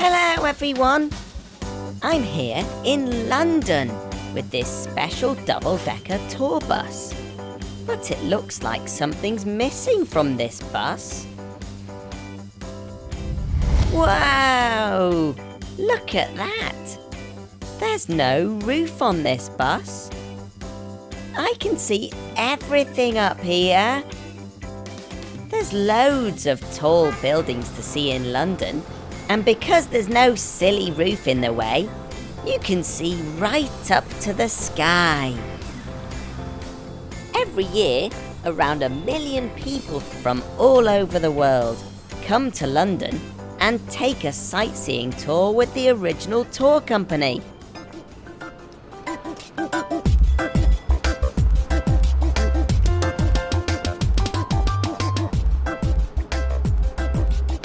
Hello everyone! I'm here in London with this special double-decker tour bus. But it looks like something's missing from this bus. Wow! Look at that! There's no roof on this bus. I can see everything up here. There's loads of tall buildings to see in London, and because there's no silly roof in the way, you can see right up to the sky. Every year, around 1 million people from all over the world come to London and take a sightseeing tour with the original tour company.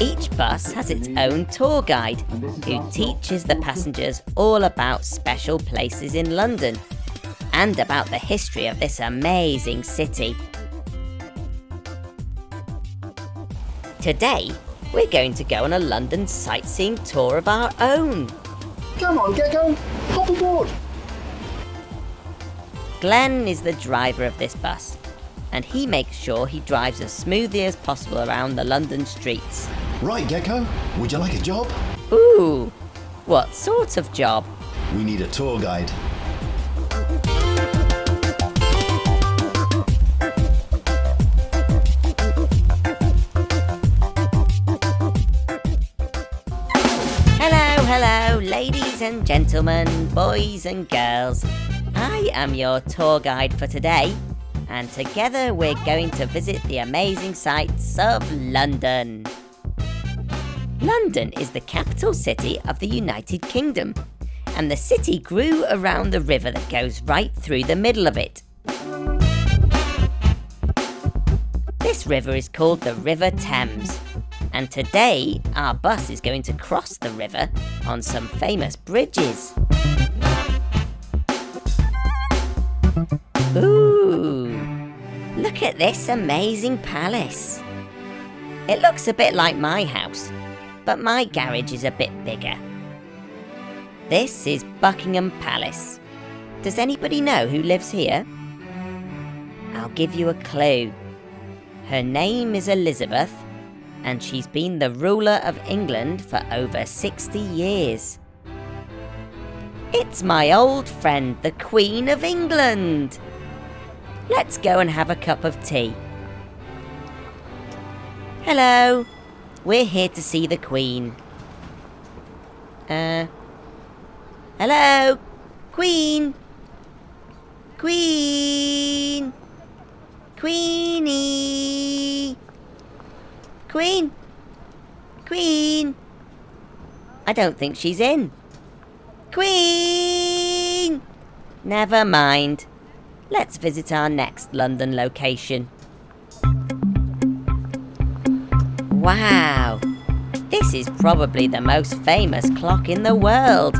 Each bus has its own tour guide who teaches the passengers all about special places in London and about the history of this amazing city. Today, we're going to go on a London sightseeing tour of our own. Come on, Gecko, hop aboard. Glenn is the driver of this bus, and he makes sure he drives as smoothly as possible around the London streets. Right, Gecko, would you like a job? Ooh, what sort of job? We need a tour guide. Hello, ladies and gentlemen, boys and girls. I am your tour guide for today, and together we're going to visit the amazing sights of London. London is the capital city of the United Kingdom, and the city grew around the river that goes right through the middle of it. This river is called the River Thames, and today our bus is going to cross the river on some famous bridges. Ooh, look at this amazing palace. It looks a bit like my house, but my garage is a bit bigger. This is Buckingham Palace. Does anybody know who lives here? I'll give you a clue. Her name is Elizabeth, and she's been the ruler of England for over 60 years. It's my old friend, the Queen of England. Let's go and have a cup of tea. Hello, we're here to see the Queen. Hello, Queen? Queen? Queenie? Queen? Queen? I don't think she's in. Queen! Never mind. Let's visit our next London location. Wow! This is probably the most famous clock in the world.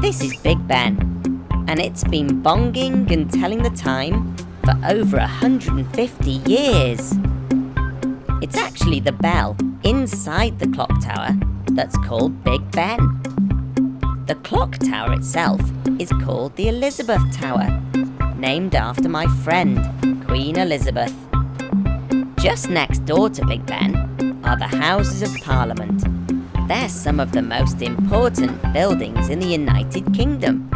This is Big Ben, and it's been bonging and telling the time for over 150 years. It's actually the bell inside the clock tower that's called Big Ben. The clock tower itself is called the Elizabeth Tower, named after my friend, Queen Elizabeth. Just next door to Big Ben are the Houses of Parliament. They're some of the most important buildings in the United Kingdom.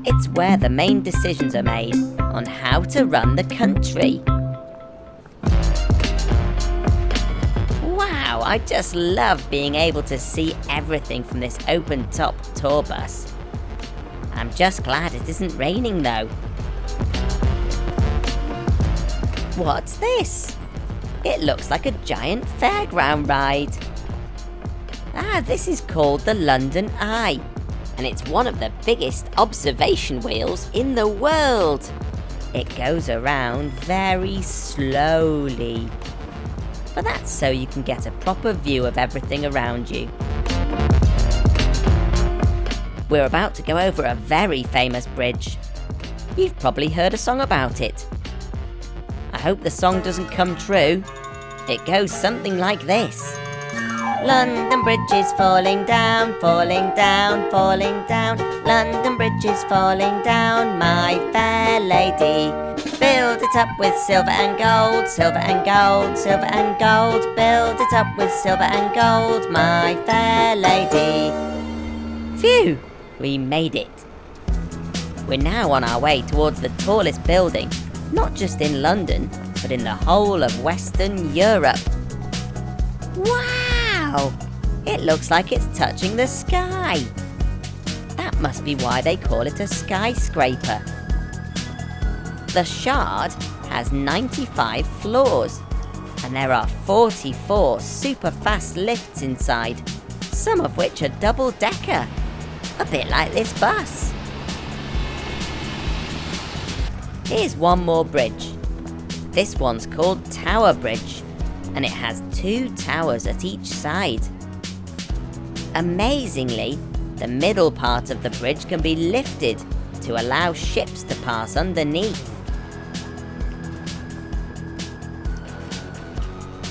It's where the main decisions are made on how to run the country. Wow, I just love being able to see everything from this open-top tour bus. I'm just glad it isn't raining though. What's this? It looks like a giant fairground ride. This is called the London Eye, and it's one of the biggest observation wheels in the world. It goes around very slowly. But that's so you can get a proper view of everything around you. We're about to go over a very famous bridge. You've probably heard a song about it. I hope the song doesn't come true. It goes something like this. London Bridge is falling down, falling down, falling down. London Bridge is falling down, my fair lady. Build it up with silver and gold, silver and gold, silver and gold. Build it up with silver and gold, my fair lady. Phew! We made it. We're now on our way towards the tallest building, not just in London, but in the whole of Western Europe. Wow! It looks like it's touching the sky. That must be why they call it a skyscraper. The Shard has 95 floors, and there are 44 super fast lifts inside, some of which are double-decker, a bit like this bus. Here's one more bridge. This one's called Tower Bridge, and it has 2 towers at each side. Amazingly, the middle part of the bridge can be lifted to allow ships to pass underneath.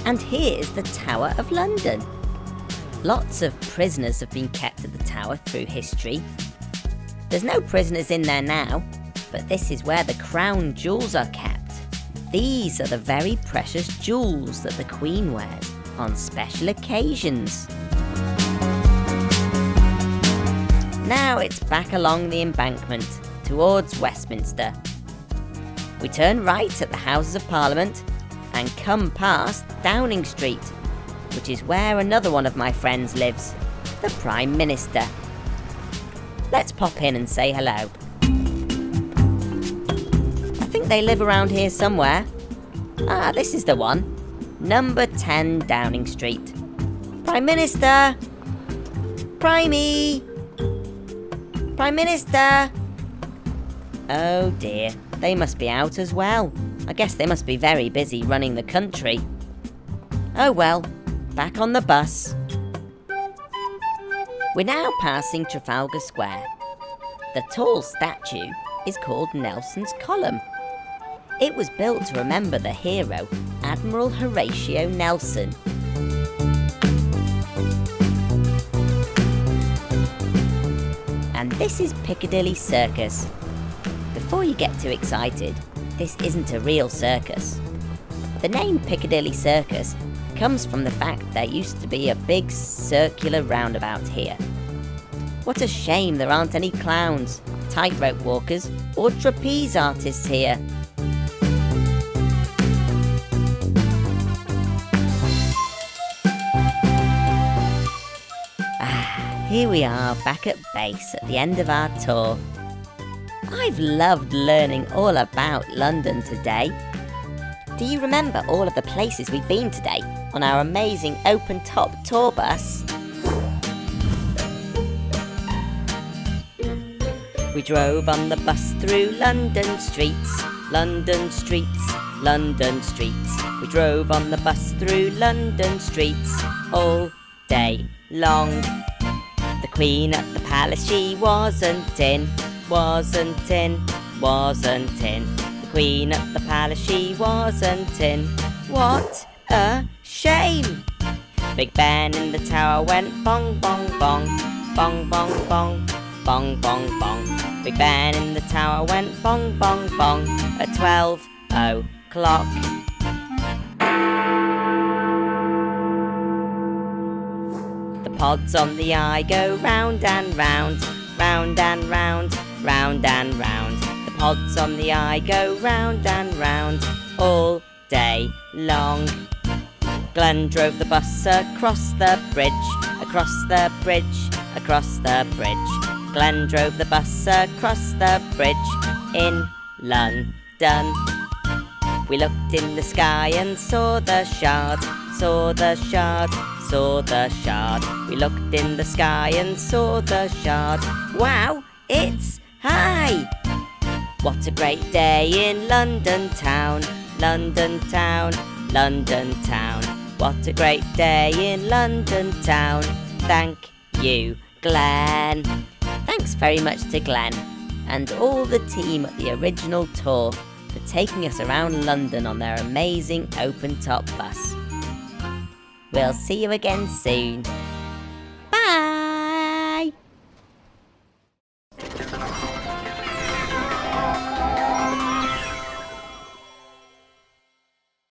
And here's the Tower of London. Lots of prisoners have been kept at the tower through history. There's no prisoners in there now, but this is where the crown jewels are kept. These are the very precious jewels that the Queen wears on special occasions. Now it's back along the embankment towards Westminster. We turn right at the Houses of Parliament and come past Downing Street, which is where another one of my friends lives, the Prime Minister. Let's pop in and say hello. I think they live around here somewhere. Ah, this is the one. Number 10 Downing Street. Prime Minister! Primey! Prime Minister! Oh dear, they must be out as well. I guess they must be very busy running the country. Oh well, back on the bus. We're now passing Trafalgar Square. The tall statue is called Nelson's Column. It was built to remember the hero, Admiral Horatio Nelson. And this is Piccadilly Circus. Before you get too excited, this isn't a real circus. The name Piccadilly Circus comes from the fact there used to be a big circular roundabout here. What a shame there aren't any clowns, tightrope walkers, or trapeze artists here. Here we are back at base at the end of our tour. I've loved learning all about London today. Do you remember all of the places we've been today on our amazing open-top tour bus? We drove on the bus through London streets, London streets, London streets. We drove on the bus through London streets all day long. The Queen at the palace, she wasn't in, wasn't in, wasn't in. The Queen at the palace, she wasn't in. What a shame! Big Ben in the tower went bong bong bong, bong bong bong, bong bong bong. Big Ben in the tower went bong bong bong at 12 o'clock. The pods on the eye go round and round, round and round, round and round. The pods on the eye go round and round all day long. Glenn drove the bus across the bridge, across the bridge, across the bridge. Glenn drove the bus across the bridge in London. We looked in the sky and saw the Shard, saw the Shard, saw the Shard. We looked in the sky and saw the Shard. Wow, it's high! What a great day in London town, London town, London town. What a great day in London town. Thank you, Glenn. Thanks very much to Glenn and all the team at the original tour for taking us around London on their amazing open-top bus. We'll see you again soon.